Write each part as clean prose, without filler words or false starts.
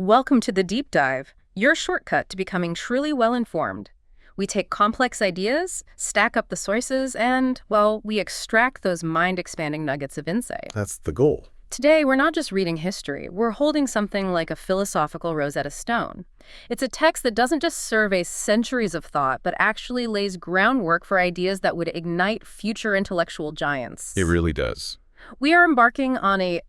Welcome to the Deep Dive, your shortcut to becoming truly well-informed. We take complex ideas, stack up the sources, and, well, we extract those mind-expanding nuggets of insight. That's the goal. Today, we're not just reading history, we're holding something like a philosophical Rosetta Stone. It's a text that doesn't just survey centuries of thought, but actually lays groundwork for ideas that would ignite future intellectual giants. It really does. We are embarking on a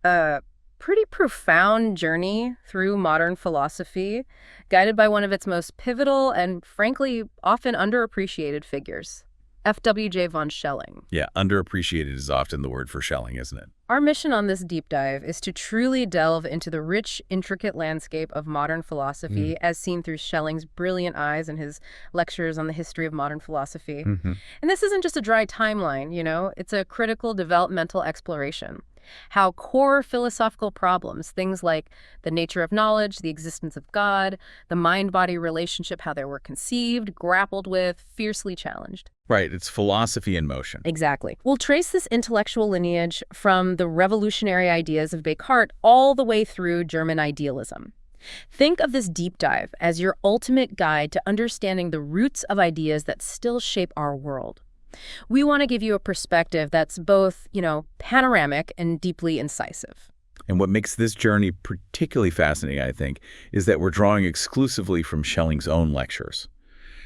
pretty profound journey through modern philosophy, guided by one of its most pivotal and, frankly, often underappreciated figures, F.W.J. von Schelling. Yeah, underappreciated is often the word for Schelling, isn't it? Our mission on this deep dive is to truly delve into the rich, intricate landscape of modern philosophy as seen through Schelling's brilliant eyes and his lectures on the history of modern philosophy. And this isn't just a dry timeline, it's a critical developmental exploration. How core philosophical problems, things like the nature of knowledge, the existence of God, the mind-body relationship, how they were conceived, grappled with, fiercely challenged. Right, it's philosophy in motion. Exactly. We'll trace this intellectual lineage from the revolutionary ideas of Descartes all the way through German Idealism. Think of this deep dive as your ultimate guide to understanding the roots of ideas that still shape our world. We want to give you a perspective that's both, panoramic and deeply incisive. And what makes this journey particularly fascinating, I think, is that we're drawing exclusively from Schelling's own lectures.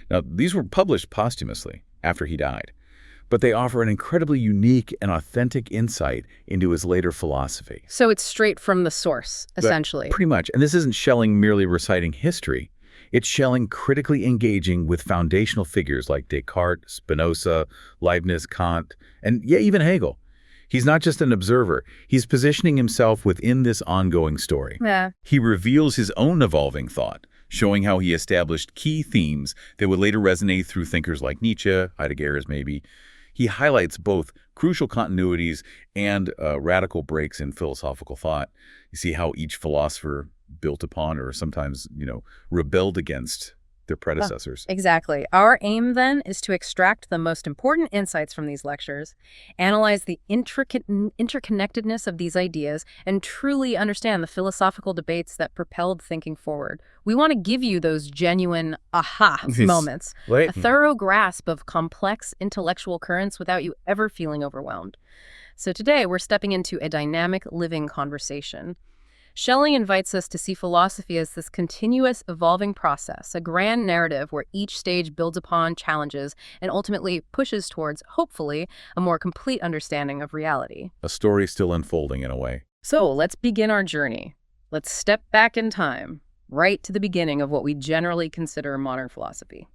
Now, these were published posthumously after he died, but they offer an incredibly unique and authentic insight into his later philosophy. So it's straight from the source, essentially. Pretty much. And this isn't Schelling merely reciting history. It's Schelling critically engaging with foundational figures like Descartes, Spinoza, Leibniz, Kant, and even Hegel. He's not just an observer. He's positioning himself within this ongoing story. Yeah. He reveals his own evolving thought, showing how he established key themes that would later resonate through thinkers like Nietzsche, Heidegger's maybe. He highlights both crucial continuities and radical breaks in philosophical thought. You see how each philosopher built upon or sometimes, rebelled against their predecessors. Exactly. Our aim, then, is to extract the most important insights from these lectures, analyze the interconnectedness of these ideas, and truly understand the philosophical debates that propelled thinking forward. We want to give you those genuine aha moments, Right. a thorough grasp of complex intellectual currents without you ever feeling overwhelmed. So today, we're stepping into a dynamic, living conversation. Schelling invites us to see philosophy as this continuous, evolving process, a grand narrative where each stage builds upon challenges and ultimately pushes towards, hopefully, a more complete understanding of reality. A story still unfolding in a way. So let's begin our journey. Let's step back in time, right to the beginning of what we generally consider modern philosophy.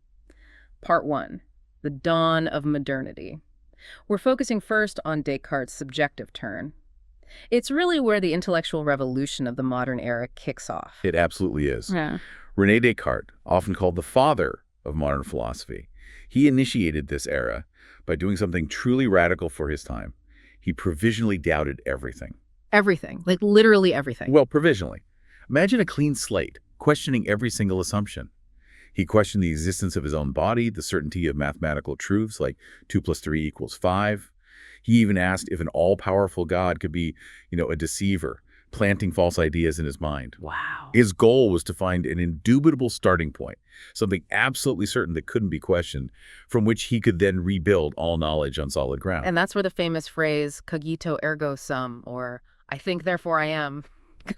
Part 1. The dawn of modernity. We're focusing first on Descartes' subjective turn. It's really where the intellectual revolution of the modern era kicks off. It absolutely is. Yeah. René Descartes, often called the father of modern philosophy, he initiated this era by doing something truly radical for his time. He provisionally doubted everything. Everything, like literally everything. Well, provisionally. Imagine a clean slate, questioning every single assumption. He questioned the existence of his own body, the certainty of mathematical truths like 2 + 3 = 5. He even asked if an all-powerful God could be, a deceiver, planting false ideas in his mind. Wow. His goal was to find an indubitable starting point, something absolutely certain that couldn't be questioned, from which he could then rebuild all knowledge on solid ground. And that's where the famous phrase, cogito ergo sum, or I think therefore I am,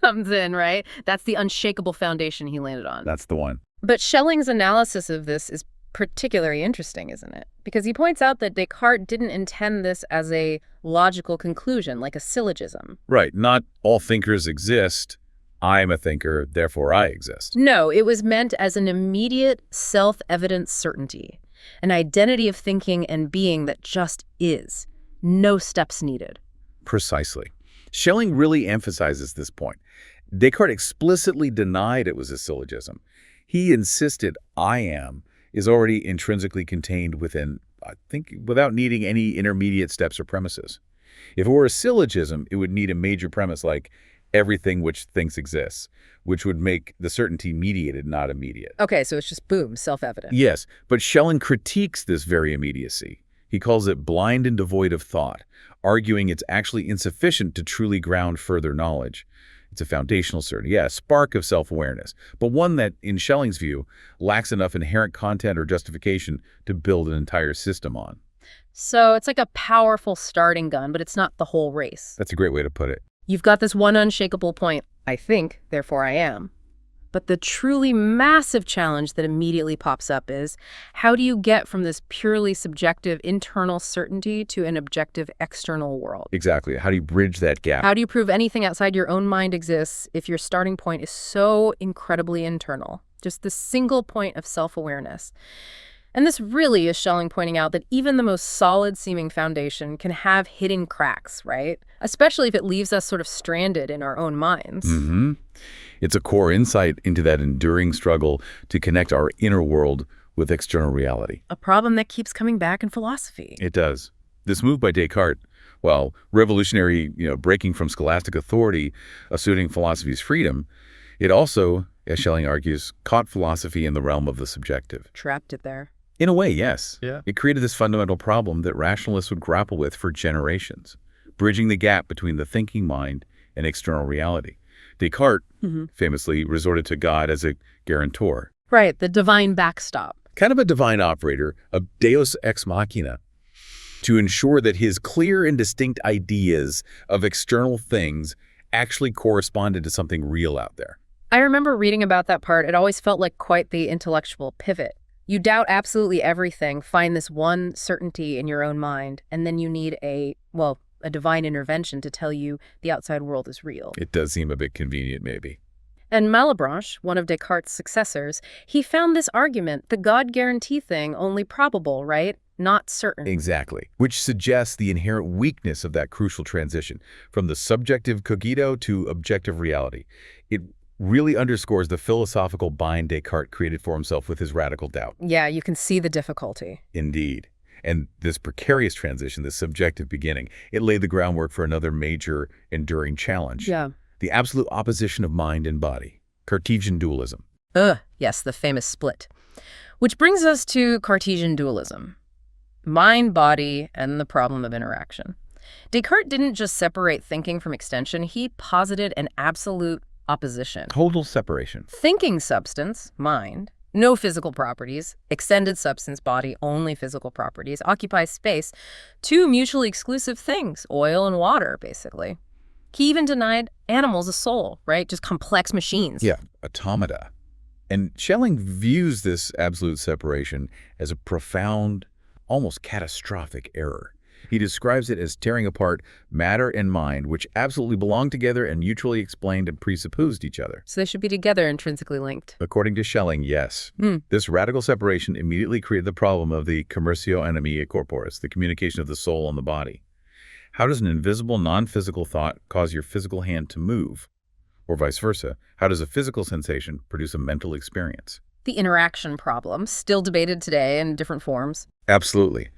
comes in, right? That's the unshakable foundation he landed on. That's the one. But Schelling's analysis of this is particularly interesting, isn't it? Because he points out that Descartes didn't intend this as a logical conclusion, like a syllogism. Right. Not all thinkers exist. I'm a thinker, therefore I exist. No, it was meant as an immediate, self-evident certainty, an identity of thinking and being that just is. No steps needed. Precisely. Schelling really emphasizes this point. Descartes explicitly denied it was a syllogism. He insisted I am is already intrinsically contained within, I think, without needing any intermediate steps or premises. If it were a syllogism, it would need a major premise like everything which thinks exists, which would make the certainty mediated, not immediate. Okay, so it's just boom, self-evident. Yes, but Schelling critiques this very immediacy. He calls it blind and devoid of thought, arguing it's actually insufficient to truly ground further knowledge. It's a foundational certainty, yeah, a spark of self-awareness, but one that, in Schelling's view, lacks enough inherent content or justification to build an entire system on. So it's like a powerful starting gun, but it's not the whole race. That's a great way to put it. You've got this one unshakable point, I think, therefore I am. But the truly massive challenge that immediately pops up is, how do you get from this purely subjective internal certainty to an objective external world? Exactly. How do you bridge that gap? How do you prove anything outside your own mind exists if your starting point is so incredibly internal? Just the single point of self-awareness. And this really is Schelling pointing out that even the most solid-seeming foundation can have hidden cracks, right? Especially if it leaves us sort of stranded in our own minds. Mm-hmm. It's a core insight into that enduring struggle to connect our inner world with external reality. A problem that keeps coming back in philosophy. It does. This move by Descartes, while revolutionary, breaking from scholastic authority, asserting philosophy's freedom, it also, as Schelling argues, caught philosophy in the realm of the subjective. Trapped it there. In a way, yes. Yeah. It created this fundamental problem that rationalists would grapple with for generations, bridging the gap between the thinking mind and external reality. Descartes famously resorted to God as a guarantor. Right, the divine backstop. Kind of a divine operator, a deus ex machina, to ensure that his clear and distinct ideas of external things actually corresponded to something real out there. I remember reading about that part. It always felt like quite the intellectual pivot. You doubt absolutely everything, find this one certainty in your own mind, and then you need a divine intervention to tell you the outside world is real. It does seem a bit convenient, maybe. And Malebranche, one of Descartes' successors, he found this argument, the God guarantee thing, only probable, right? Not certain. Exactly. Which suggests the inherent weakness of that crucial transition from the subjective cogito to objective reality. It really underscores the philosophical bind Descartes created for himself with his radical doubt. Yeah, you can see the difficulty. Indeed. And this precarious transition, this subjective beginning, it laid the groundwork for another major enduring challenge. Yeah. The absolute opposition of mind and body, Cartesian dualism. Yes, the famous split. Which brings us to Cartesian dualism. Mind, body, and the problem of interaction. Descartes didn't just separate thinking from extension, he posited an absolute opposition. Total separation. Thinking substance, mind, no physical properties, extended substance, body, only physical properties, occupies space, two mutually exclusive things, oil and water, basically. He even denied animals a soul, right? Just complex machines. Yeah, automata. And Schelling views this absolute separation as a profound, almost catastrophic error. He describes it as tearing apart matter and mind, which absolutely belong together and mutually explained and presupposed each other. So they should be together, intrinsically linked. According to Schelling, yes. This radical separation immediately created the problem of the commercio animi corporis, the communication of the soul and the body. How does an invisible, non-physical thought cause your physical hand to move? Or vice versa, how does a physical sensation produce a mental experience? The interaction problem, still debated today in different forms. Absolutely.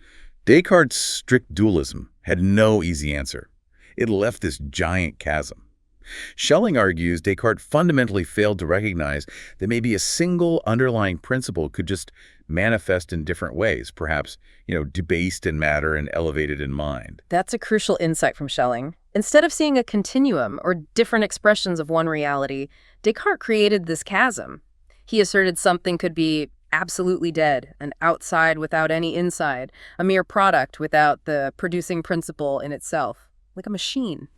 Descartes' strict dualism had no easy answer. It left this giant chasm. Schelling argues Descartes fundamentally failed to recognize that maybe a single underlying principle could just manifest in different ways, perhaps, debased in matter and elevated in mind. That's a crucial insight from Schelling. Instead of seeing a continuum or different expressions of one reality, Descartes created this chasm. He asserted something could be absolutely dead, an outside without any inside, a mere product without the producing principle in itself, like a machine.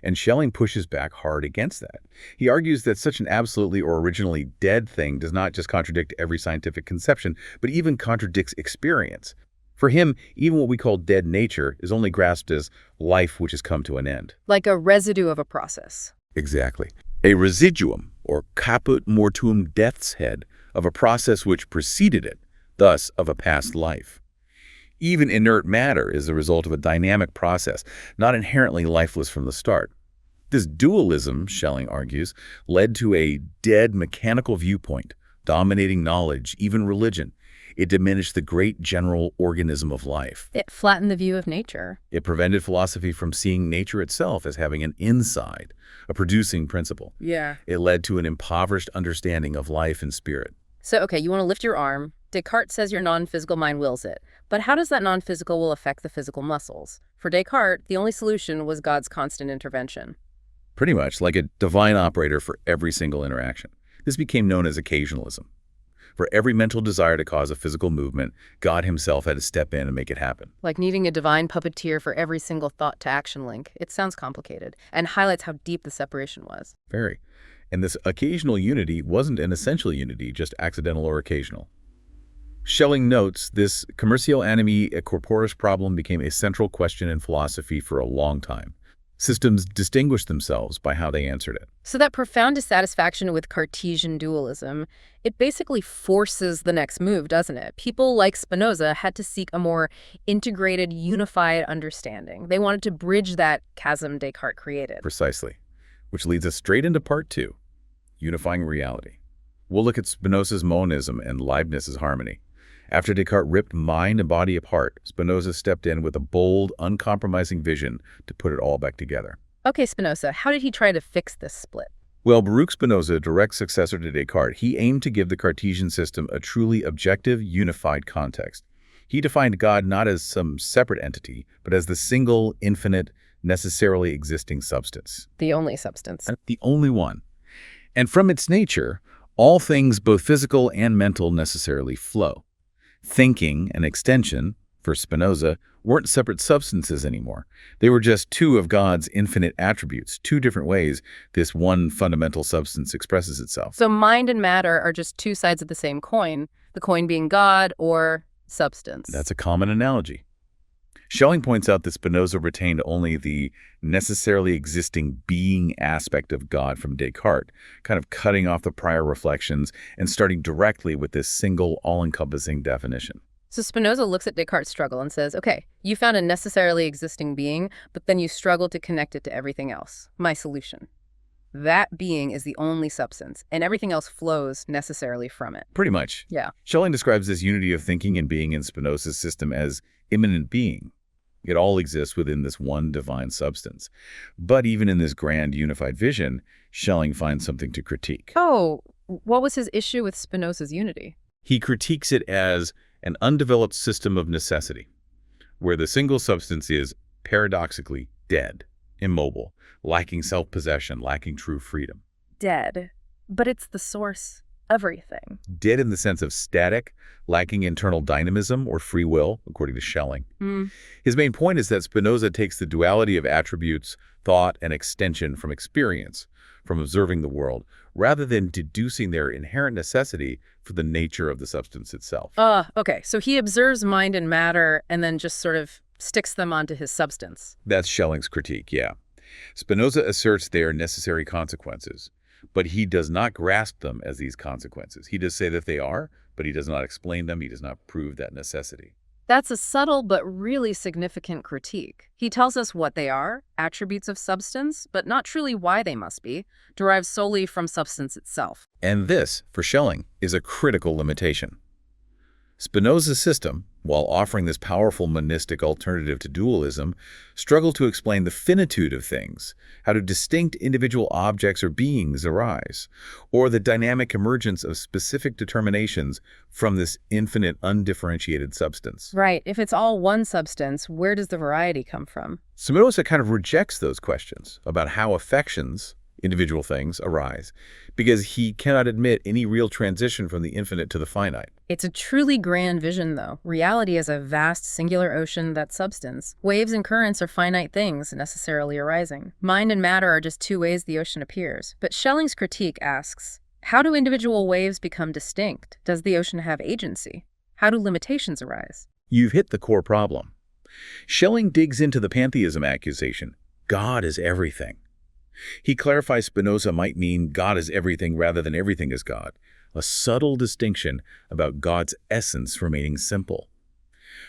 And Schelling pushes back hard against that. He argues that such an absolutely or originally dead thing does not just contradict every scientific conception, but even contradicts experience. For him, even what we call dead nature is only grasped as life which has come to an end. Like a residue of a process. Exactly. A residuum, or caput mortuum, death's head, of a process which preceded it, thus of a past life. Even inert matter is the result of a dynamic process, not inherently lifeless from the start. This dualism, Schelling argues, led to a dead mechanical viewpoint, dominating knowledge, even religion. It diminished the great general organism of life. It flattened the view of nature. It prevented philosophy from seeing nature itself as having an inside, a producing principle. Yeah. It led to an impoverished understanding of life and spirit. So, okay, you want to lift your arm. Descartes says your non-physical mind wills it. But how does that non-physical will affect the physical muscles? For Descartes, the only solution was God's constant intervention. Pretty much like a divine operator for every single interaction. This became known as occasionalism. For every mental desire to cause a physical movement, God himself had to step in and make it happen. Like needing a divine puppeteer for every single thought-to-action link. It sounds complicated and highlights how deep the separation was. Very. And this occasional unity wasn't an essential unity, just accidental or occasional. Schelling notes this commercio animi corporis problem became a central question in philosophy for a long time. Systems distinguished themselves by how they answered it. So that profound dissatisfaction with Cartesian dualism, it basically forces the next move, doesn't it? People like Spinoza had to seek a more integrated, unified understanding. They wanted to bridge that chasm Descartes created. Precisely. Which leads us straight into part 2, unifying reality. We'll look at Spinoza's monism and Leibniz's harmony. After Descartes ripped mind and body apart, Spinoza stepped in with a bold, uncompromising vision to put it all back together. Okay, Spinoza, how did he try to fix this split? Well, Baruch Spinoza, direct successor to Descartes, he aimed to give the Cartesian system a truly objective, unified context. He defined God not as some separate entity, but as the single, infinite, necessarily existing substance. The only substance. The only one. And from its nature, all things, both physical and mental, necessarily flow. Thinking and extension, for Spinoza, weren't separate substances anymore. They were just two of God's infinite attributes, two different ways this one fundamental substance expresses itself. So mind and matter are just two sides of the same coin, the coin being God or substance. That's a common analogy. Schelling points out that Spinoza retained only the necessarily existing being aspect of God from Descartes, kind of cutting off the prior reflections and starting directly with this single, all-encompassing definition. So Spinoza looks at Descartes' struggle and says, okay, you found a necessarily existing being, but then you struggled to connect it to everything else. My solution. That being is the only substance, and everything else flows necessarily from it. Pretty much. Yeah. Schelling describes this unity of thinking and being in Spinoza's system as immanent being. It all exists within this one divine substance. But even in this grand unified vision, Schelling finds something to critique. Oh, what was his issue with Spinoza's unity? He critiques it as an undeveloped system of necessity, where the single substance is, paradoxically, dead, immobile, lacking self-possession, lacking true freedom. Dead. But it's the source of everything. Dead in the sense of static, lacking internal dynamism or free will, according to Schelling. His main point is that Spinoza takes the duality of attributes, thought, and extension from experience, from observing the world, rather than deducing their inherent necessity for the nature of the substance itself. Okay. So he observes mind and matter and then just sort of sticks them onto his substance. That's Schelling's critique, yeah. Spinoza asserts they are necessary consequences, but he does not grasp them as these consequences. He does say that they are, but he does not explain them. He does not prove that necessity. That's a subtle but really significant critique. He tells us what they are, attributes of substance, but not truly why they must be, derived solely from substance itself. And this, for Schelling, is a critical limitation. Spinoza's system, while offering this powerful monistic alternative to dualism, struggled to explain the finitude of things, how do distinct individual objects or beings arise, or the dynamic emergence of specific determinations from this infinite, undifferentiated substance. Right. If it's all one substance, where does the variety come from? Spinoza kind of rejects those questions about how affections, individual things, arise, because he cannot admit any real transition from the infinite to the finite. It's a truly grand vision, though. Reality is a vast, singular ocean that's substance. Waves and currents are finite things necessarily arising. Mind and matter are just two ways the ocean appears. But Schelling's critique asks, how do individual waves become distinct? Does the ocean have agency? How do limitations arise? You've hit the core problem. Schelling digs into the pantheism accusation. God is everything. He clarifies Spinoza might mean God is everything rather than everything is God, a subtle distinction about God's essence remaining simple.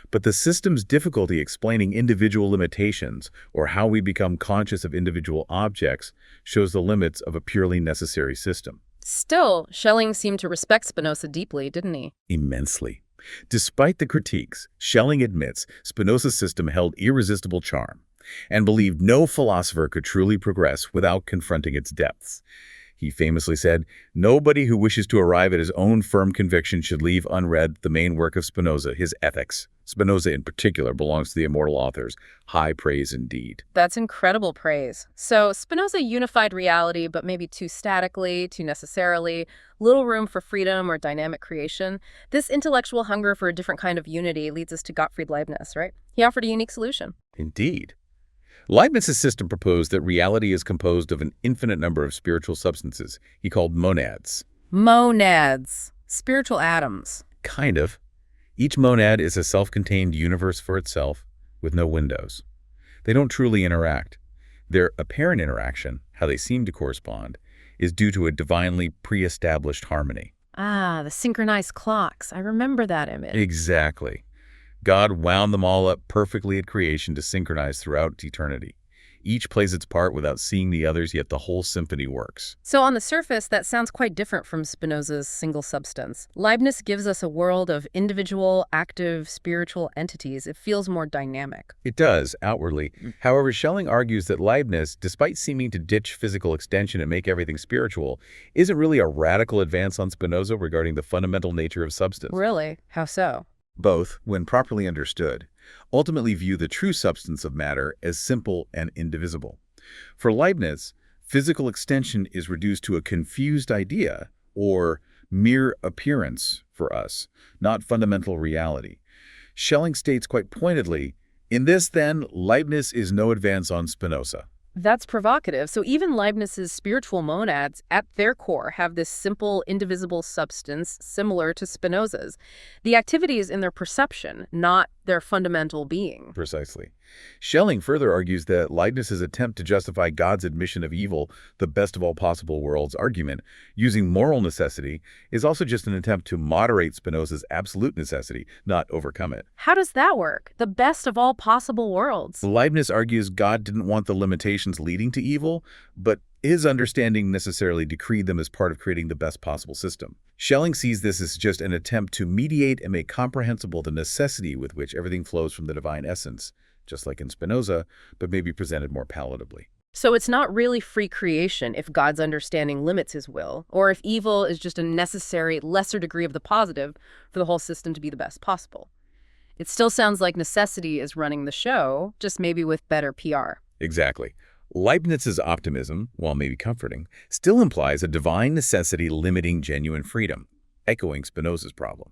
But the system's difficulty explaining individual limitations or how we become conscious of individual objects shows the limits of a purely necessary system. Still, Schelling seemed to respect Spinoza deeply, didn't he? Immensely. Despite the critiques, Schelling admits Spinoza's system held irresistible charm and believed no philosopher could truly progress without confronting its depths. He famously said, "Nobody who wishes to arrive at his own firm conviction should leave unread the main work of Spinoza, his Ethics." Spinoza in particular belongs to the immortal authors. High praise indeed. That's incredible praise. So Spinoza unified reality, but maybe too statically, too necessarily, little room for freedom or dynamic creation. This intellectual hunger for a different kind of unity leads us to Gottfried Leibniz, right? He offered a unique solution. Indeed. Leibniz's system proposed that reality is composed of an infinite number of spiritual substances he called monads. Monads. Spiritual atoms. Kind of. Each monad is a self-contained universe for itself, with no windows. They don't truly interact. Their apparent interaction, how they seem to correspond, is due to a divinely pre-established harmony. Ah, the synchronized clocks. I remember that image. Exactly. God wound them all up perfectly at creation to synchronize throughout eternity. Each plays its part without seeing the others, yet the whole symphony works. So on the surface, that sounds quite different from Spinoza's single substance. Leibniz gives us a world of individual, active, spiritual entities. It feels more dynamic. It does, outwardly. However, Schelling argues that Leibniz, despite seeming to ditch physical extension and make everything spiritual, isn't really a radical advance on Spinoza regarding the fundamental nature of substance. Really? How so? Both, when properly understood, ultimately view the true substance of matter as simple and indivisible. For Leibniz, physical extension is reduced to a confused idea or mere appearance for us, not fundamental reality. Schelling states quite pointedly, "In this, then, Leibniz is no advance on Spinoza." That's provocative. So even Leibniz's spiritual monads, at their core, have this simple, indivisible substance similar to Spinoza's. The activity is in their perception, not their fundamental being. Precisely. Schelling further argues that Leibniz's attempt to justify God's admission of evil, the best of all possible worlds argument, using moral necessity, is also just an attempt to moderate Spinoza's absolute necessity, not overcome it. How does that work? The best of all possible worlds. Leibniz argues God didn't want the limitations leading to evil, but his understanding necessarily decreed them as part of creating the best possible system. Schelling sees this as just an attempt to mediate and make comprehensible the necessity with which everything flows from the divine essence, just like in Spinoza, but maybe presented more palatably. So it's not really free creation if God's understanding limits his will, or if evil is just a necessary, lesser degree of the positive for the whole system to be the best possible. It still sounds like necessity is running the show, just maybe with better PR. Exactly. Leibniz's optimism, while maybe comforting, still implies a divine necessity limiting genuine freedom, echoing Spinoza's problem.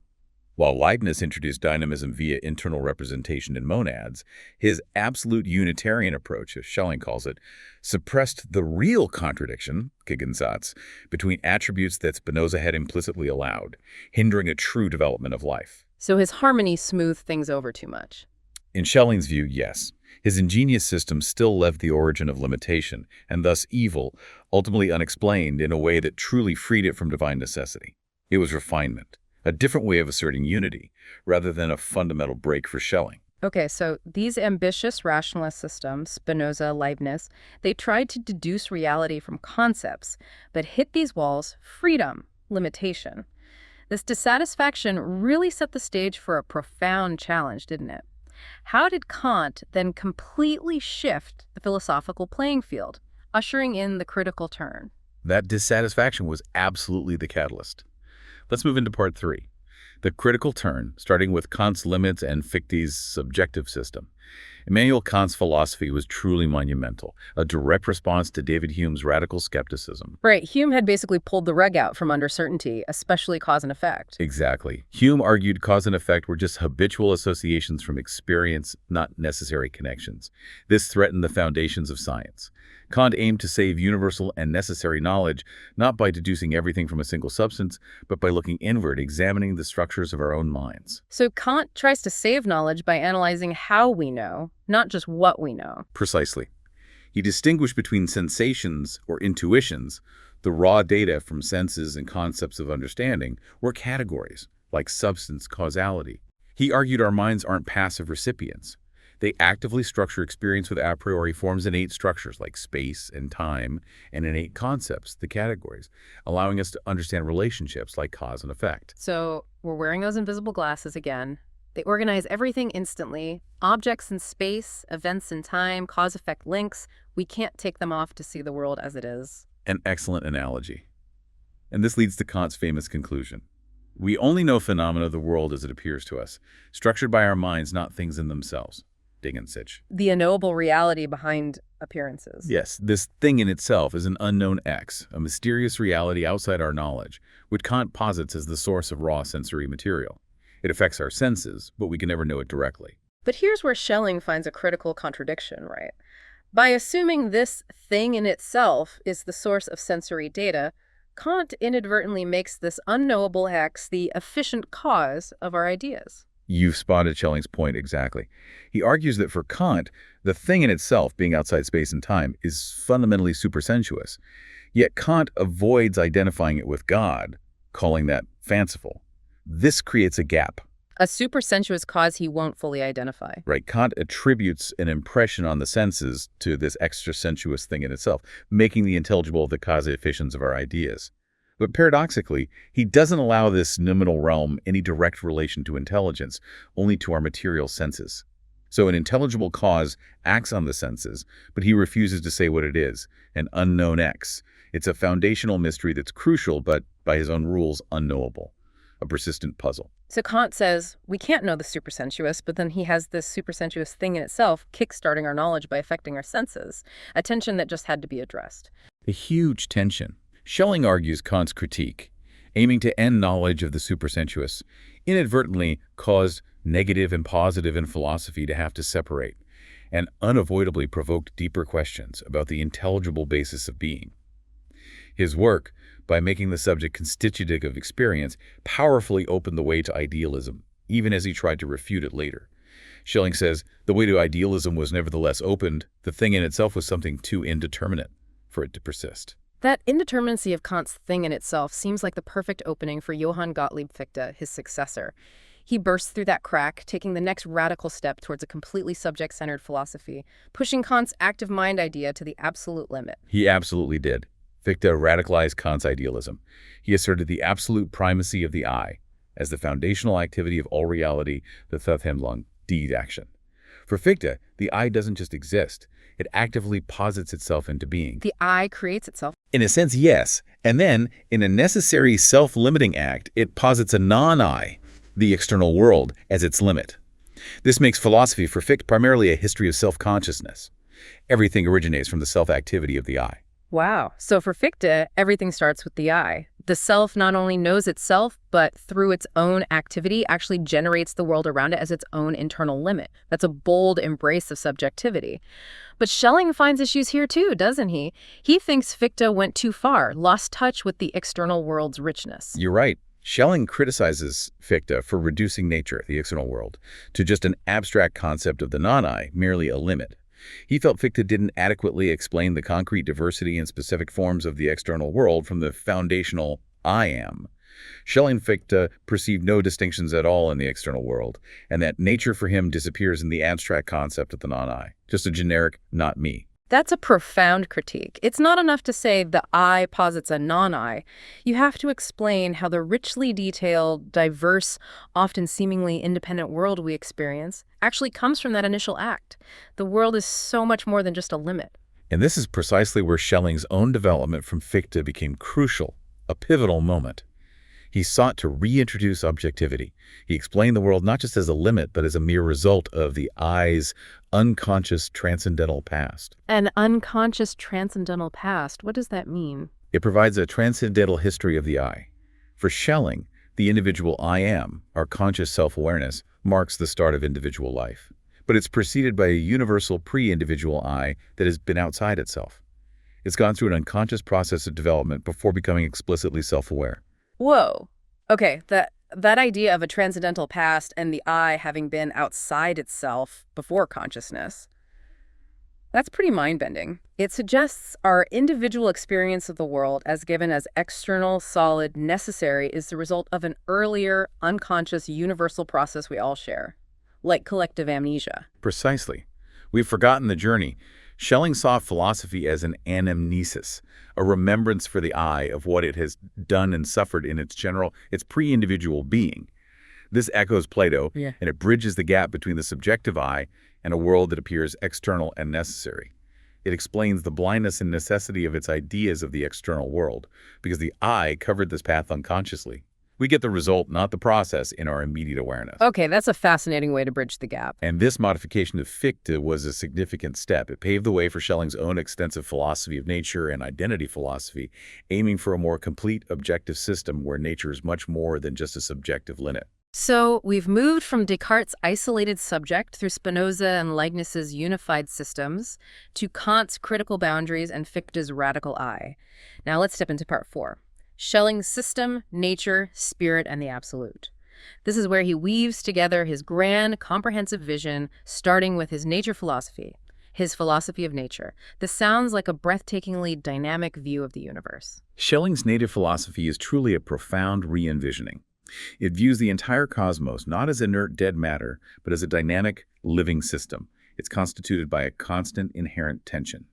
While Leibniz introduced dynamism via internal representation in monads, his absolute Unitarian approach, as Schelling calls it, suppressed the real contradiction, Gegensatz, between attributes that Spinoza had implicitly allowed, hindering a true development of life. So his harmony smoothed things over too much. In Schelling's view, yes. His ingenious system still left the origin of limitation, and thus evil, ultimately unexplained in a way that truly freed it from divine necessity. It was refinement, a different way of asserting unity, rather than a fundamental break for Schelling. Okay, so these ambitious rationalist systems, Spinoza, Leibniz, they tried to deduce reality from concepts, but hit these walls: freedom, limitation. This dissatisfaction really set the stage for a profound challenge, didn't it? How did Kant then completely shift the philosophical playing field, ushering in the critical turn? That dissatisfaction was absolutely the catalyst. Let's move into part 3. The critical turn, starting with Kant's limits and Fichte's subjective system. Immanuel Kant's philosophy was truly monumental, a direct response to David Hume's radical skepticism. Right, Hume had basically pulled the rug out from under certainty, especially cause and effect. Exactly. Hume argued cause and effect were just habitual associations from experience, not necessary connections. This threatened the foundations of science. Kant aimed to save universal and necessary knowledge, not by deducing everything from a single substance, but by looking inward, examining the structures of our own minds. So Kant tries to save knowledge by analyzing how we know, not just what we know. Precisely. He distinguished between sensations or intuitions, the raw data from senses and concepts of understanding, or categories, like substance, causality. He argued our minds aren't passive recipients. They actively structure experience with a priori forms innate structures like space and time, and innate concepts, the categories, allowing us to understand relationships like cause and effect. So we're wearing those invisible glasses again. They organize everything instantly. Objects in space, events in time, cause-effect links. We can't take them off to see the world as it is. An excellent analogy. And this leads to Kant's famous conclusion. We only know phenomena of the world as it appears to us, structured by our minds, not things in themselves. Ding and Sitch. The unknowable reality behind appearances. Yes, this thing in itself is an unknown X, a mysterious reality outside our knowledge, which Kant posits as the source of raw sensory material. It affects our senses, but we can never know it directly. But here's where Schelling finds a critical contradiction, right? By assuming this thing in itself is the source of sensory data, Kant inadvertently makes this unknowable X the efficient cause of our ideas. You've spotted Schelling's point exactly. He argues that for Kant, the thing in itself, being outside space and time, is fundamentally supersensuous. Yet Kant avoids identifying it with God, calling that fanciful. This creates a gap. A supersensuous cause he won't fully identify. Right. Kant attributes an impression on the senses to this extrasensuous thing in itself, making the intelligible the causa efficiens of our ideas. But paradoxically, he doesn't allow this nominal realm any direct relation to intelligence, only to our material senses. So an intelligible cause acts on the senses, but he refuses to say what it is, an unknown X. It's a foundational mystery that's crucial, but by his own rules, unknowable. A persistent puzzle. So Kant says we can't know the supersensuous, but then he has this supersensuous thing in itself kickstarting our knowledge by affecting our senses, a tension that just had to be addressed. A huge tension. Schelling argues Kant's critique, aiming to end knowledge of the supersensuous, inadvertently caused negative and positive in philosophy to have to separate, and unavoidably provoked deeper questions about the intelligible basis of being. His work, by making the subject constitutive of experience, powerfully opened the way to idealism, even as he tried to refute it later. Schelling says, the way to idealism was nevertheless opened. The thing in itself was something too indeterminate for it to persist. That indeterminacy of Kant's thing in itself seems like the perfect opening for Johann Gottlieb Fichte, his successor. He bursts through that crack, taking the next radical step towards a completely subject-centered philosophy, pushing Kant's active mind idea to the absolute limit. He absolutely did. Fichte radicalized Kant's idealism. He asserted the absolute primacy of the I as the foundational activity of all reality, the Tathandlung, deed action. For Fichte, the I doesn't just exist. It actively posits itself into being. The I creates itself. In a sense, yes. And then, in a necessary self-limiting act, it posits a non-I, the external world, as its limit. This makes philosophy for Fichte primarily a history of self-consciousness. Everything originates from the self-activity of the I. Wow. So for Fichte, everything starts with the I. The self not only knows itself, but through its own activity actually generates the world around it as its own internal limit. That's a bold embrace of subjectivity. But Schelling finds issues here too, doesn't he? He thinks Fichte went too far, lost touch with the external world's richness. You're right. Schelling criticizes Fichte for reducing nature, the external world, to just an abstract concept of the non-I, merely a limit. He felt Fichte didn't adequately explain the concrete diversity and specific forms of the external world from the foundational I am. Schelling Fichte perceived no distinctions at all in the external world, and that nature for him disappears in the abstract concept of the non-I, just a generic not me. That's a profound critique. It's not enough to say the I posits a non-I. You have to explain how the richly detailed, diverse, often seemingly independent world we experience actually comes from that initial act. The world is so much more than just a limit. And this is precisely where Schelling's own development from Fichte became crucial, a pivotal moment. He sought to reintroduce objectivity. He explained the world not just as a limit, but as a mere result of the I's unconscious transcendental past. An unconscious transcendental past, what does that mean? It provides a transcendental history of the I. For Schelling, the individual I am, our conscious self-awareness, marks the start of individual life. But it's preceded by a universal pre-individual I that has been outside itself. It's gone through an unconscious process of development before becoming explicitly self-aware. Whoa. Okay, that idea of a transcendental past and the I having been outside itself before consciousness, that's pretty mind-bending. It suggests our individual experience of the world as given as external, solid, necessary is the result of an earlier, unconscious, universal process we all share, like collective amnesia. Precisely. We've forgotten the journey. Schelling saw philosophy as an anamnesis, a remembrance for the I of what it has done and suffered in its pre-individual being. This echoes Plato, and it bridges the gap between the subjective I and a world that appears external and necessary. It explains the blindness and necessity of its ideas of the external world, because the I covered this path unconsciously. We get the result, not the process, in our immediate awareness. Okay, that's a fascinating way to bridge the gap. And this modification of Fichte was a significant step. It paved the way for Schelling's own extensive philosophy of nature and identity philosophy, aiming for a more complete objective system where nature is much more than just a subjective limit. So we've moved from Descartes' isolated subject through Spinoza and Leibniz's unified systems to Kant's critical boundaries and Fichte's radical I. Now let's step into part 4. Schelling's system, nature, spirit, and the absolute. This is where he weaves together his grand, comprehensive vision, starting with his nature philosophy, his philosophy of nature. This sounds like a breathtakingly dynamic view of the universe. Schelling's native philosophy is truly a profound re-envisioning. It views the entire cosmos not as inert dead matter, but as a dynamic, living system. It's constituted by a constant, inherent tension.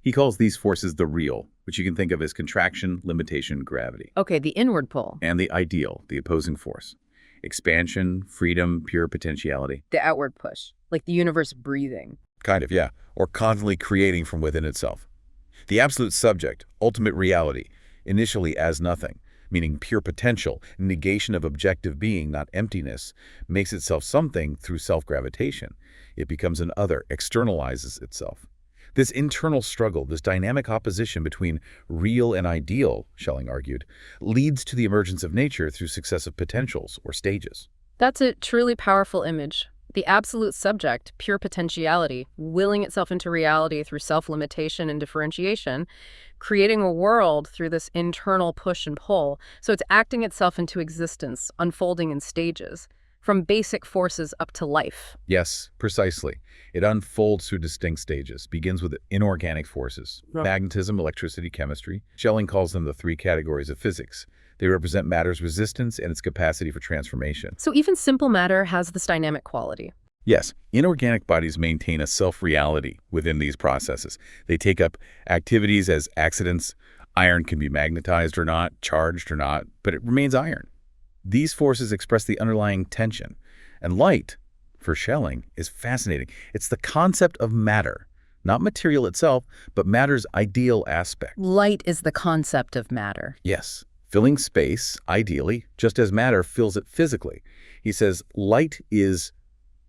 He calls these forces the real, which you can think of as contraction, limitation, gravity. Okay, the inward pull. And the ideal, the opposing force. Expansion, freedom, pure potentiality. The outward push, like the universe breathing. Kind of, yeah. Or constantly creating from within itself. The absolute subject, ultimate reality, initially as nothing, meaning pure potential, negation of objective being, not emptiness, makes itself something through self-gravitation. It becomes an other, externalizes itself. This internal struggle, this dynamic opposition between real and ideal, Schelling argued, leads to the emergence of nature through successive potentials or stages. That's a truly powerful image. The absolute subject, pure potentiality, willing itself into reality through self-limitation and differentiation, creating a world through this internal push and pull. So it's acting itself into existence, unfolding in stages, from basic forces up to life. Yes, precisely. It unfolds through distinct stages, begins with inorganic forces, magnetism, electricity, chemistry. Schelling calls them the 3 categories of physics. They represent matter's resistance and its capacity for transformation. So even simple matter has this dynamic quality. Yes, inorganic bodies maintain a self-reality within these processes. They take up activities as accidents. Iron can be magnetized or not, charged or not, but it remains iron. These forces express the underlying tension. And light, for Schelling, is fascinating. It's the concept of matter, not material itself, but matter's ideal aspect. Light is the concept of matter. Yes, filling space, ideally, just as matter fills it physically. He says light is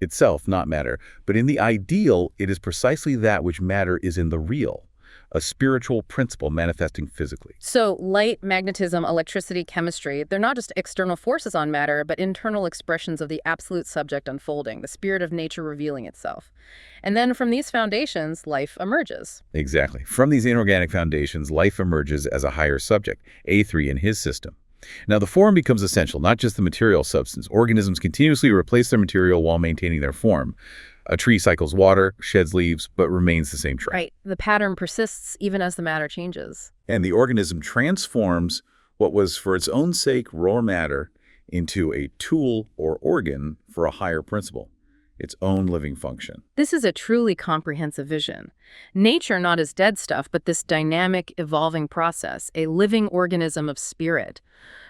itself not matter, but in the ideal, it is precisely that which matter is in the real, a spiritual principle manifesting physically. So light, magnetism, electricity, chemistry, they're not just external forces on matter, but internal expressions of the absolute subject unfolding, the spirit of nature revealing itself. And then from these foundations, life emerges. Exactly. From these inorganic foundations, life emerges as a higher subject, A3 in his system. Now, the form becomes essential, not just the material substance. Organisms continuously replace their material while maintaining their form. A tree cycles water, sheds leaves, but remains the same tree. Right. The pattern persists even as the matter changes. And the organism transforms what was for its own sake raw matter into a tool or organ for a higher principle, its own living function. This is a truly comprehensive vision. Nature not as dead stuff, but this dynamic, evolving process, a living organism of spirit,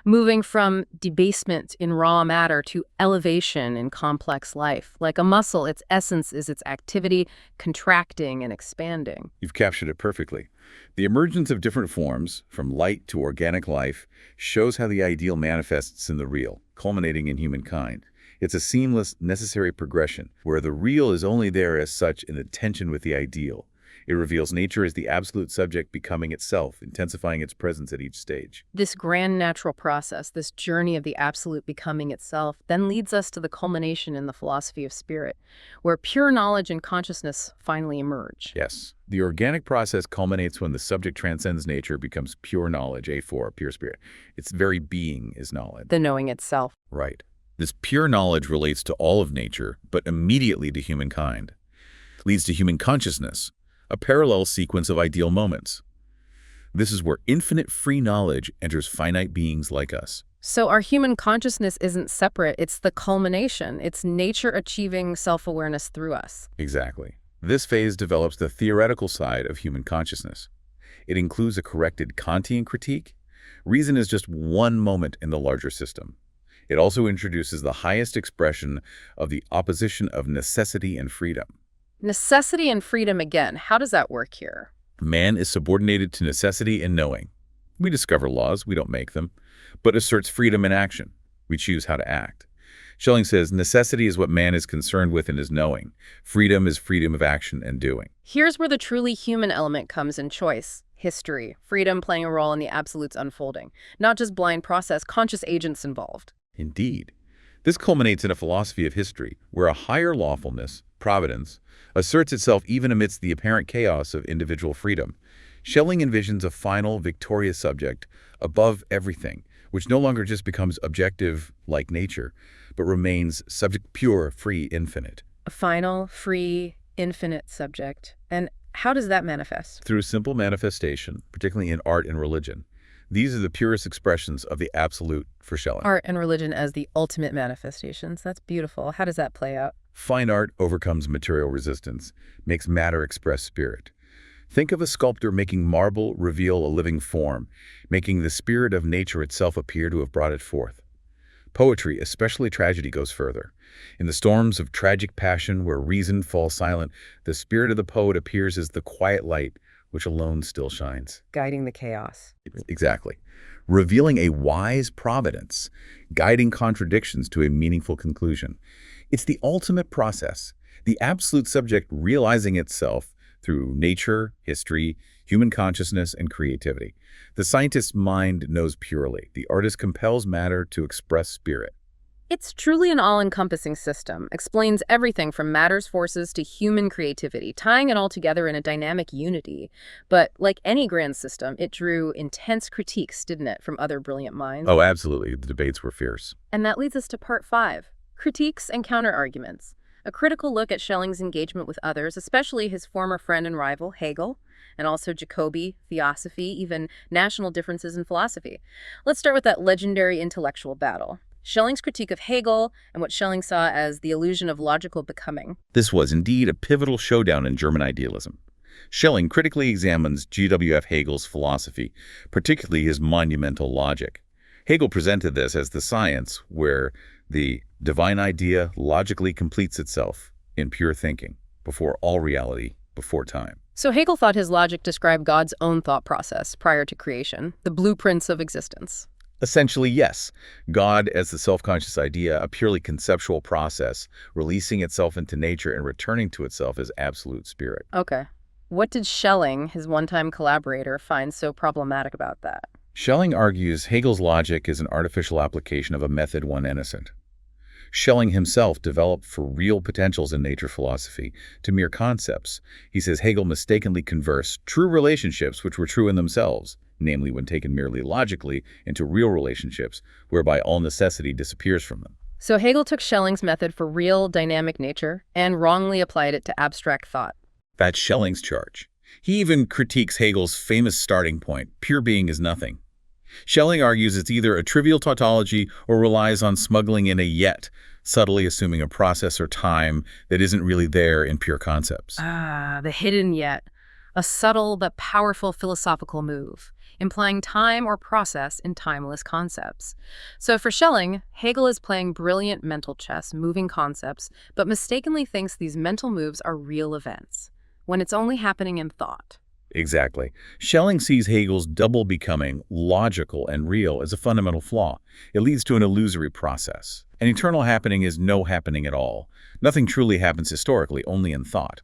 moving from debasement in raw matter to elevation in complex life. Like a muscle, its essence is its activity, contracting and expanding. You've captured it perfectly. The emergence of different forms, from light to organic life, shows how the ideal manifests in the real, culminating in humankind. It's a seamless, necessary progression, where the real is only there as such in the tension with the ideal. It reveals nature as the absolute subject becoming itself, intensifying its presence at each stage. This grand natural process, this journey of the absolute becoming itself, then leads us to the culmination in the philosophy of spirit, where pure knowledge and consciousness finally emerge. Yes. The organic process culminates when the subject transcends nature, becomes pure knowledge, A4, pure spirit. Its very being is knowledge. The knowing itself. Right. This pure knowledge relates to all of nature, but immediately to humankind. Leads to human consciousness, a parallel sequence of ideal moments. This is where infinite free knowledge enters finite beings like us. So our human consciousness isn't separate, it's the culmination. It's nature achieving self-awareness through us. Exactly. This phase develops the theoretical side of human consciousness. It includes a corrected Kantian critique. Reason is just one moment in the larger system. It also introduces the highest expression of the opposition of necessity and freedom. Necessity and freedom again. How does that work here? Man is subordinated to necessity and knowing. We discover laws, we don't make them, but asserts freedom in action. We choose how to act. Schelling says necessity is what man is concerned with in his knowing. Freedom is freedom of action and doing. Here's where the truly human element comes in choice. History, freedom playing a role in the absolute's unfolding. Not just blind process, conscious agents involved. Indeed. This culminates in a philosophy of history where a higher lawfulness, providence, asserts itself even amidst the apparent chaos of individual freedom. Schelling envisions a final, victorious subject above everything, which no longer just becomes objective like nature, but remains subject pure, free, infinite. A final, free, infinite subject. And how does that manifest? Through simple manifestation, particularly in art and religion. These are the purest expressions of the absolute for Schelling. Art and religion as the ultimate manifestations. That's beautiful. How does that play out? Fine art overcomes material resistance, makes matter express spirit. Think of a sculptor making marble reveal a living form, making the spirit of nature itself appear to have brought it forth. Poetry, especially tragedy, goes further. In the storms of tragic passion where reason falls silent, the spirit of the poet appears as the quiet light which alone still shines. Guiding the chaos. Exactly. Revealing a wise providence, guiding contradictions to a meaningful conclusion. It's the ultimate process, the absolute subject realizing itself through nature, history, human consciousness, and creativity. The scientist's mind knows purely. The artist compels matter to express spirit. It's truly an all-encompassing system, explains everything from matter's forces to human creativity, tying it all together in a dynamic unity. But like any grand system, it drew intense critiques, didn't it, from other brilliant minds? Oh, absolutely. The debates were fierce. And that leads us to part 5, critiques and counter-arguments. A critical look at Schelling's engagement with others, especially his former friend and rival, Hegel, and also Jacobi, theosophy, even national differences in philosophy. Let's start with that legendary intellectual battle. Schelling's critique of Hegel and what Schelling saw as the illusion of logical becoming. This was indeed a pivotal showdown in German idealism. Schelling critically examines G.W.F. Hegel's philosophy, particularly his monumental logic. Hegel presented this as the science where the divine idea logically completes itself in pure thinking, before all reality, before time. So Hegel thought his logic described God's own thought process prior to creation, the blueprints of existence. Essentially, yes. God as the self-conscious idea, a purely conceptual process, releasing itself into nature and returning to itself as absolute spirit. Okay. What did Schelling, his one-time collaborator, find so problematic about that? Schelling argues Hegel's logic is an artificial application of a method one innocent. Schelling himself developed for real potentials in nature philosophy to mere concepts. He says Hegel mistakenly conversed true relationships which were true in themselves, namely when taken merely logically, into real relationships, whereby all necessity disappears from them. So Hegel took Schelling's method for real, dynamic nature and wrongly applied it to abstract thought. That's Schelling's charge. He even critiques Hegel's famous starting point, pure being is nothing. Schelling argues it's either a trivial tautology or relies on smuggling in a yet, subtly assuming a process or time that isn't really there in pure concepts. Ah, the hidden yet. A subtle but powerful philosophical move, implying time or process in timeless concepts. So for Schelling, Hegel is playing brilliant mental chess, moving concepts, but mistakenly thinks these mental moves are real events, when it's only happening in thought. Exactly. Schelling sees Hegel's double becoming, logical and real, as a fundamental flaw. It leads to an illusory process. An eternal happening is no happening at all. Nothing truly happens historically, only in thought.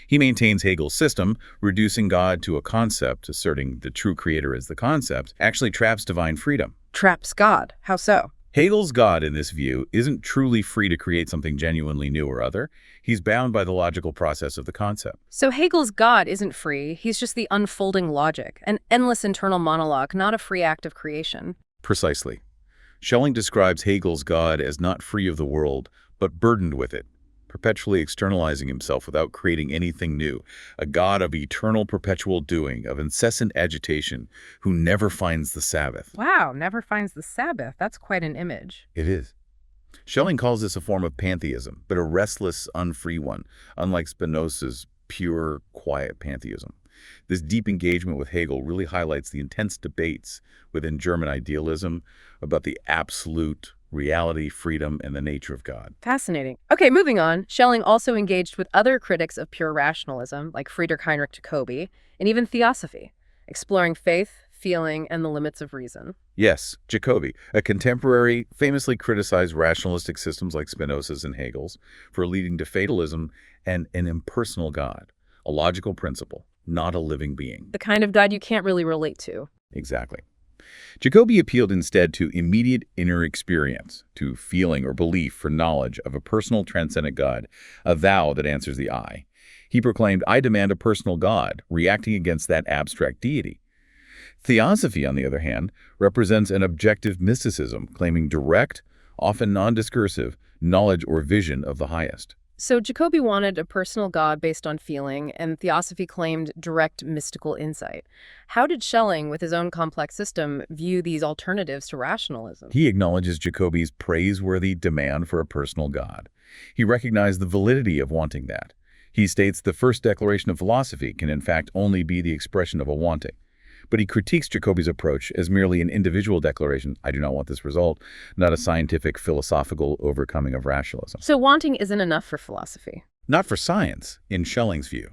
He maintains Hegel's system, reducing God to a concept, asserting the true creator as the concept, actually traps divine freedom. Traps God. How so? Hegel's God, in this view, isn't truly free to create something genuinely new or other. He's bound by the logical process of the concept. So Hegel's God isn't free. He's just the unfolding logic, an endless internal monologue, not a free act of creation. Precisely. Schelling describes Hegel's God as not free of the world, but burdened with it, perpetually externalizing himself without creating anything new, a God of eternal perpetual doing, of incessant agitation, who never finds the Sabbath. Wow, never finds the Sabbath. That's quite an image. It is. Schelling calls this a form of pantheism, but a restless, unfree one, unlike Spinoza's pure, quiet pantheism. This deep engagement with Hegel really highlights the intense debates within German idealism about the absolute reality, freedom, and the nature of God. Fascinating. Okay, moving on. Schelling also engaged with other critics of pure rationalism, like Friedrich Heinrich Jacobi, and even theosophy, exploring faith, feeling, and the limits of reason. Yes, Jacobi, a contemporary, famously criticized rationalistic systems like Spinoza's and Hegel's for leading to fatalism and an impersonal God, a logical principle, not a living being. The kind of God you can't really relate to. Exactly. Jacobi appealed instead to immediate inner experience, to feeling or belief for knowledge of a personal transcendent God, a thou that answers the I. He proclaimed, I demand a personal God, reacting against that abstract deity. Theosophy, on the other hand, represents an objective mysticism, claiming direct, often non-discursive, knowledge or vision of the highest. So Jacobi wanted a personal God based on feeling, and theosophy claimed direct mystical insight. How did Schelling, with his own complex system, view these alternatives to rationalism? He acknowledges Jacobi's praiseworthy demand for a personal God. He recognized the validity of wanting that. He states the first declaration of philosophy can in fact only be the expression of a wanting. But he critiques Jacobi's approach as merely an individual declaration, I do not want this result, not a scientific, philosophical overcoming of rationalism. So wanting isn't enough for philosophy. Not for science, in Schelling's view.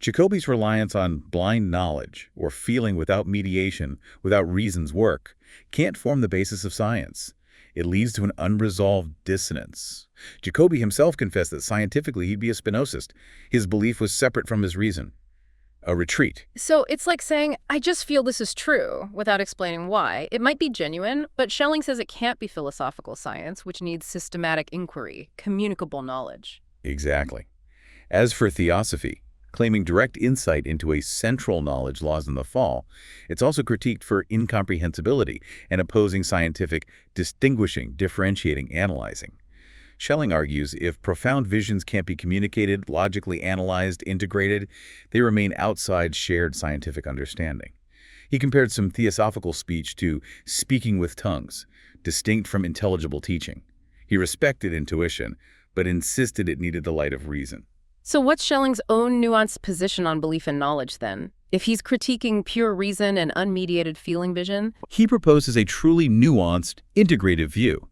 Jacobi's reliance on blind knowledge, or feeling without mediation, without reason's work, can't form the basis of science. It leads to an unresolved dissonance. Jacobi himself confessed that scientifically he'd be a Spinozist. His belief was separate from his reason. A retreat. So it's like saying, I just feel this is true, without explaining why. It might be genuine, but Schelling says it can't be philosophical science, which needs systematic inquiry, communicable knowledge. Exactly. As for theosophy, claiming direct insight into a central knowledge laws in the fall, it's also critiqued for incomprehensibility and opposing scientific distinguishing, differentiating, analyzing. Schelling argues if profound visions can't be communicated, logically analyzed, integrated, they remain outside shared scientific understanding. He compared some theosophical speech to speaking with tongues, distinct from intelligible teaching. He respected intuition, but insisted it needed the light of reason. So what's Schelling's own nuanced position on belief and knowledge, then? If he's critiquing pure reason and unmediated feeling vision? He proposes a truly nuanced, integrative view.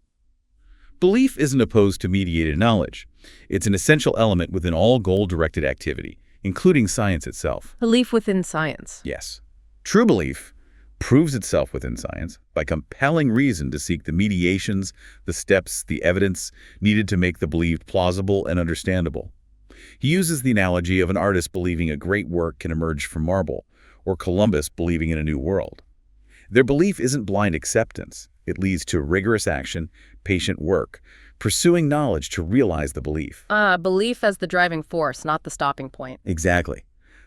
Belief isn't opposed to mediated knowledge. It's an essential element within all goal-directed activity, including science itself. Belief within science. Yes. True belief proves itself within science by compelling reason to seek the mediations, the steps, the evidence needed to make the believed plausible and understandable. He uses the analogy of an artist believing a great work can emerge from marble, or Columbus believing in a new world. Their belief isn't blind acceptance. It leads to rigorous action, patient work, pursuing knowledge to realize the belief. Belief as the driving force, not the stopping point. Exactly.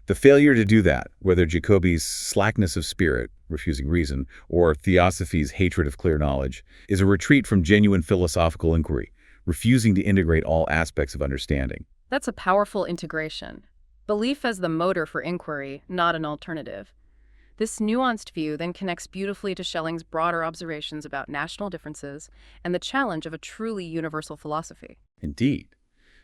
The failure to do that, whether Jacobi's slackness of spirit, refusing reason, or theosophy's hatred of clear knowledge, is a retreat from genuine philosophical inquiry, refusing to integrate all aspects of understanding. That's a powerful integration. Belief as the motor for inquiry, not an alternative. This nuanced view then connects beautifully to Schelling's broader observations about national differences and the challenge of a truly universal philosophy. Indeed.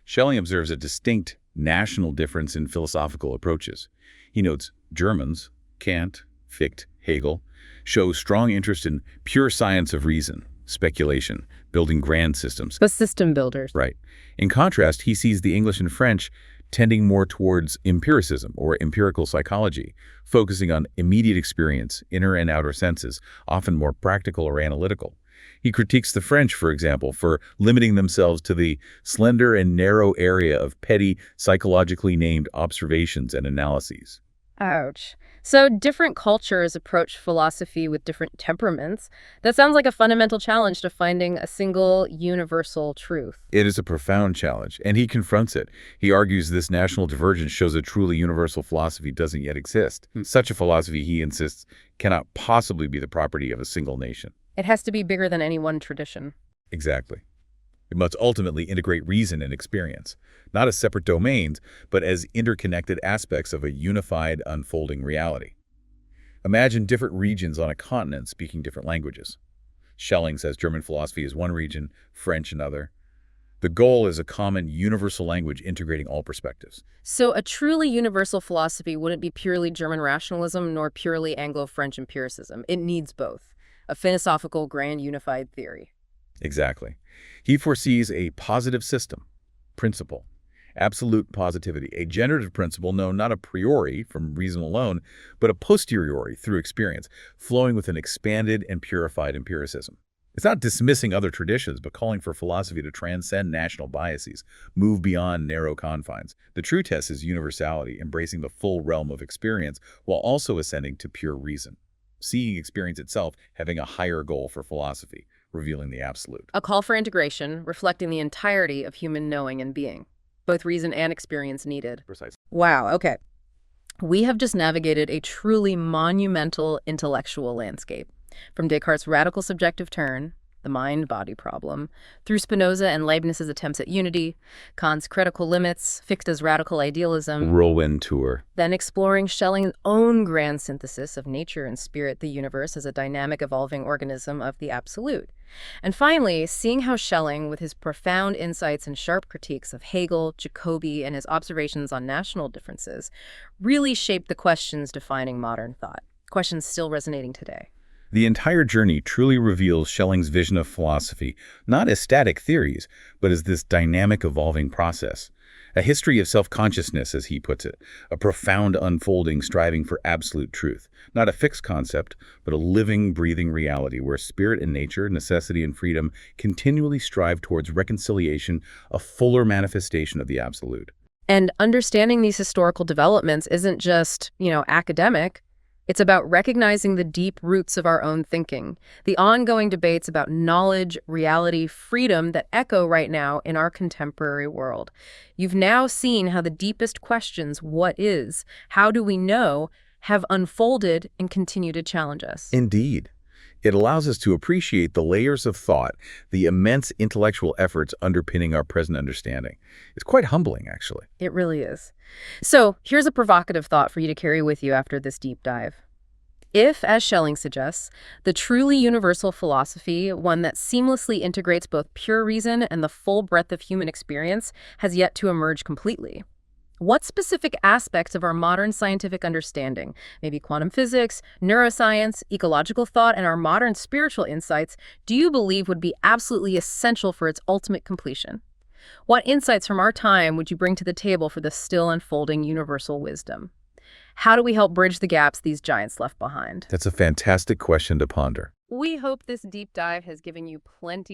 Schelling observes a distinct national difference in philosophical approaches. He notes Germans, Kant, Fichte, Hegel, show strong interest in pure science of reason, speculation, building grand systems. The system builders. Right. In contrast, he sees the English and French tending more towards empiricism or empirical psychology, focusing on immediate experience, inner and outer senses, often more practical or analytical. He critiques the French, for example, for limiting themselves to the slender and narrow area of petty, psychologically named observations and analyses. Ouch. So different cultures approach philosophy with different temperaments. That sounds like a fundamental challenge to finding a single universal truth. It is a profound challenge, and he confronts it. He argues this national divergence shows a truly universal philosophy doesn't yet exist. Such a philosophy, he insists, cannot possibly be the property of a single nation. It has to be bigger than any one tradition. Exactly. It must ultimately integrate reason and experience, not as separate domains, but as interconnected aspects of a unified, unfolding reality. Imagine different regions on a continent speaking different languages. Schelling says German philosophy is one region, French another. The goal is a common universal language integrating all perspectives. So a truly universal philosophy wouldn't be purely German rationalism nor purely Anglo-French empiricism. It needs both. A philosophical grand unified theory. Exactly. He foresees a positive system, principle, absolute positivity, a generative principle known not a priori from reason alone, but a posteriori through experience, flowing with an expanded and purified empiricism. It's not dismissing other traditions, but calling for philosophy to transcend national biases, move beyond narrow confines. The true test is universality, embracing the full realm of experience while also ascending to pure reason. Seeing experience itself having a higher goal for philosophy, revealing the absolute. A call for integration, reflecting the entirety of human knowing and being, both reason and experience needed. Precisely. Wow, okay. We have just navigated a truly monumental intellectual landscape, from Descartes' radical subjective turn, the mind-body problem, through Spinoza and Leibniz's attempts at unity, Kant's critical limits, Fichte's radical idealism, Whirlwind tour. then exploring Schelling's own grand synthesis of nature and spirit, the universe as a dynamic evolving organism of the absolute. And finally, seeing how Schelling, with his profound insights and sharp critiques of Hegel, Jacobi, and his observations on national differences, really shaped the questions defining modern thought, questions still resonating today. The entire journey truly reveals Schelling's vision of philosophy, not as static theories, but as this dynamic evolving process. A history of self-consciousness, as he puts it, a profound unfolding striving for absolute truth, not a fixed concept, but a living, breathing reality where spirit and nature, necessity and freedom continually strive towards reconciliation, a fuller manifestation of the absolute. And understanding these historical developments isn't just, academic. It's about recognizing the deep roots of our own thinking, the ongoing debates about knowledge, reality, freedom that echo right now in our contemporary world. You've now seen how the deepest questions, what is, how do we know, have unfolded and continue to challenge us. Indeed. It allows us to appreciate the layers of thought, the immense intellectual efforts underpinning our present understanding. It's quite humbling, actually. It really is. So here's a provocative thought for you to carry with you after this deep dive. If, as Schelling suggests, the truly universal philosophy, one that seamlessly integrates both pure reason and the full breadth of human experience, has yet to emerge completely, what specific aspects of our modern scientific understanding, maybe quantum physics, neuroscience, ecological thought, and our modern spiritual insights, do you believe would be absolutely essential for its ultimate completion? What insights from our time would you bring to the table for the still unfolding universal wisdom? How do we help bridge the gaps these giants left behind? That's a fantastic question to ponder. We hope this deep dive has given you plenty